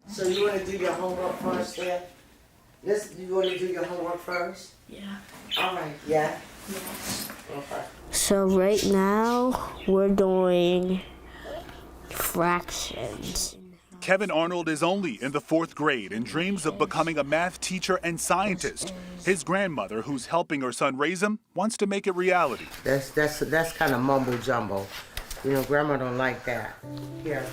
So you want to do your homework first then? You want to do your homework first? Yeah. All right, yeah? Yes. Okay. So right now, we're doing fractions. Kevin Arnold is only in the 4th grade and dreams of becoming a math teacher and scientist. His grandmother, who's helping her son raise him, wants to make it reality. That's kind of mumbo jumbo. You know, Grandma don't like that. Here,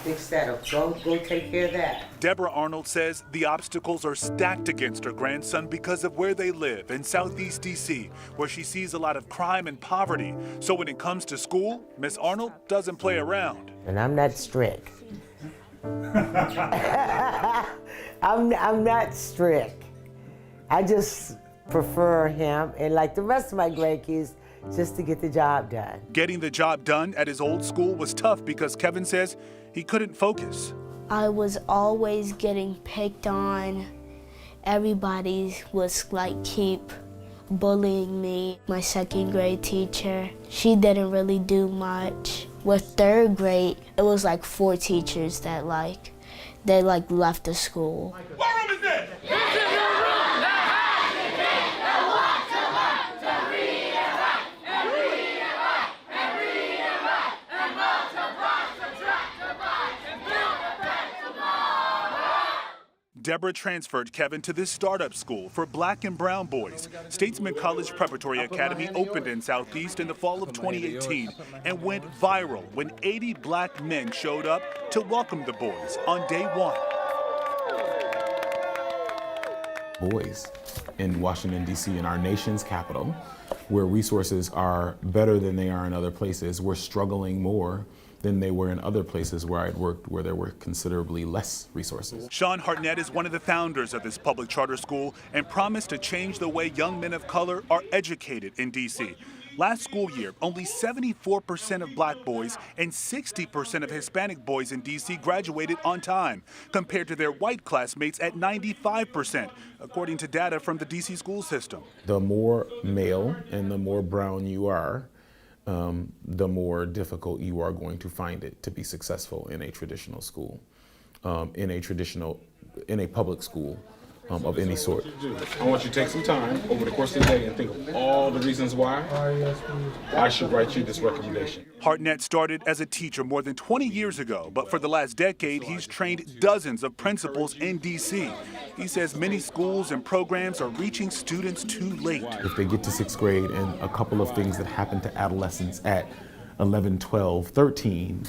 fix that up. Go take care of that. Debra Arnold says the obstacles are stacked against her grandson because of where they live in Southeast D.C., where she sees a lot of crime and poverty. So when it comes to school, Miss Arnold doesn't play around. And I'm not strict. I'm not strict. I just prefer him and like the rest of my grandkids just to get the job done. Getting the job done at his old school was tough because Kevin says he couldn't focus. I was always getting picked on. Everybody was like keep bullying me. My 2nd grade teacher, she didn't really do much. With 3rd grade, it was like 4 teachers that left the school. What room is this? This is your room that has the kid that wants to learn to read and write, and read and write, and read and write, and multiply, subtract, divide, and build a better tomorrow. Debra transferred Kevin to this startup school for black and brown boys. Statesmen College Preparatory Academy opened in Southeast in the fall of 2018 and went viral when 80 black men showed up to welcome the boys on day 1. Boys in Washington, D.C., in our nation's capital, where resources are better than they are in other places, we're struggling more than they were in other places where I'd worked where there were considerably less resources. Shawn HARDNETT is one of the founders of this public charter school and promised to change the way young men of color are educated in D.C. Last school year, only 74% of black boys and 60% of Hispanic boys in D.C. graduated on time, compared to their white classmates at 95%, according to data from the D.C. school system. The more male and the more brown you are, the more difficult you are going to find it to be successful in a traditional school, in a public school of any sort. I want you to take some time over the course of the day and think of all the reasons why I should write you this recommendation. HARDNETT started as a teacher more than 20 years ago, but for the last decade, he's trained dozens of principals in D.C. He says many schools and programs are reaching students too late. If they get to 6th grade and a couple of things that happen to adolescents at 11, 12, 13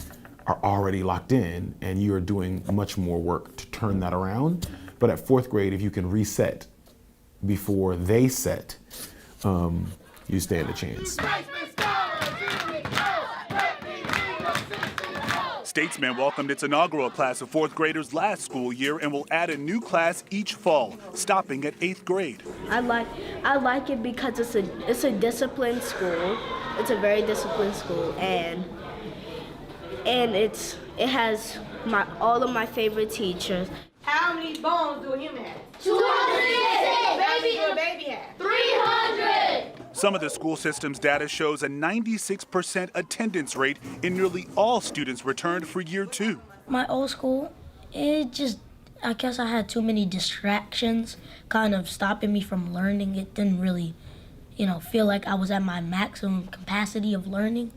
are already locked in, and you're doing much more work to turn that around. But at 4th grade, if you can reset before they set, you stand a chance. Statesman welcomed its inaugural class of 4th graders last school year and will add a new class each fall, stopping at 8th grade. I like it because it's a disciplined school. It's a very disciplined school, and it has all of my favorite teachers. How many bones do a human have? 206. A baby have? 300. Some of the school system's data shows a 96% attendance rate in nearly all students returned for year 2. My old school, I guess I had too many distractions kind of stopping me from learning. It didn't really, feel like I was at my maximum capacity of learning.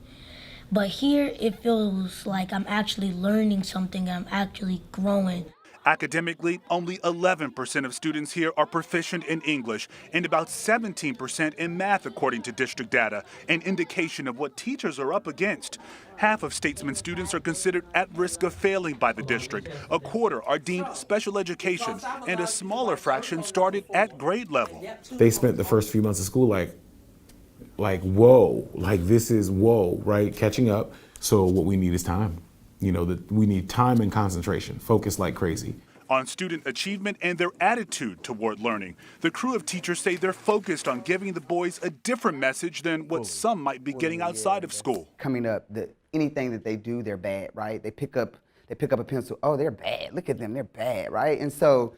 But here it feels like I'm actually learning something, I'm actually growing. Academically, only 11% of students here are proficient in English and about 17% in math, according to district data, an indication of what teachers are up against. Half of Statesman students are considered at risk of failing by the district. A quarter are deemed special education, and a smaller fraction started at grade level. They spent the first few months of school like whoa, like this is whoa, right? Catching up. So what we need is time. We need time and concentration, focus like crazy. On student achievement and their attitude toward learning, the crew of teachers say they're focused on giving the boys a different message than what some might be getting outside of school. Coming up, anything that they do, they're bad, right? They pick up a pencil, oh, they're bad, look at them, they're bad, right? And so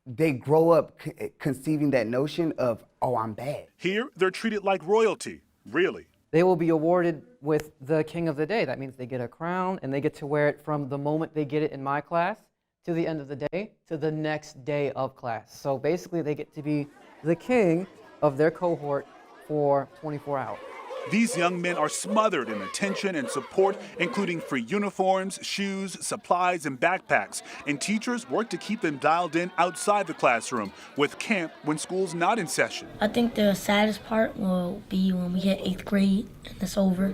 they grow up conceiving that notion of, oh, I'm bad. Here, they're treated like royalty, really. They will be awarded with the king of the day. That means they get a crown and they get to wear it from the moment they get it in my class to the end of the day to the next day of class. So basically they get to be the king of their cohort for 24 hours. These young men are smothered in attention and support, including free uniforms, shoes, supplies, and backpacks. And teachers work to keep them dialed in outside the classroom with camp when school's not in session. I think the saddest part will be when we hit 8th grade and it's over.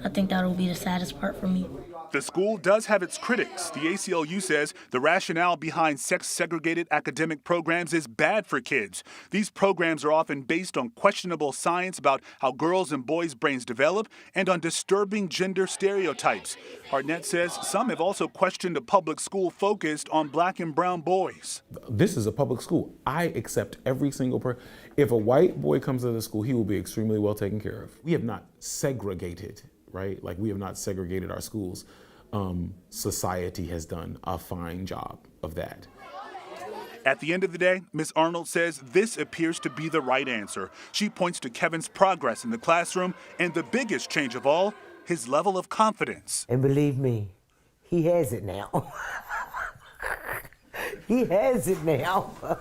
I think that'll be the saddest part for me. The school does have its critics. The ACLU says the rationale behind sex-segregated academic programs is bad for kids. These programs are often based on questionable science about how girls' and boys' brains develop and on disturbing gender stereotypes. HARDNETT says some have also questioned a public school focused on black and brown boys. This is a public school. I accept every single person. If a white boy comes to the school, he will be extremely well taken care of. We have not segregated, right? Like, we have not segregated our schools. Society has done a fine job of that. At the end of the day, Ms. Arnold says this appears to be the right answer. She points to Kevin's progress in the classroom and the biggest change of all, his level of confidence. And believe me, he has it now. He has it now.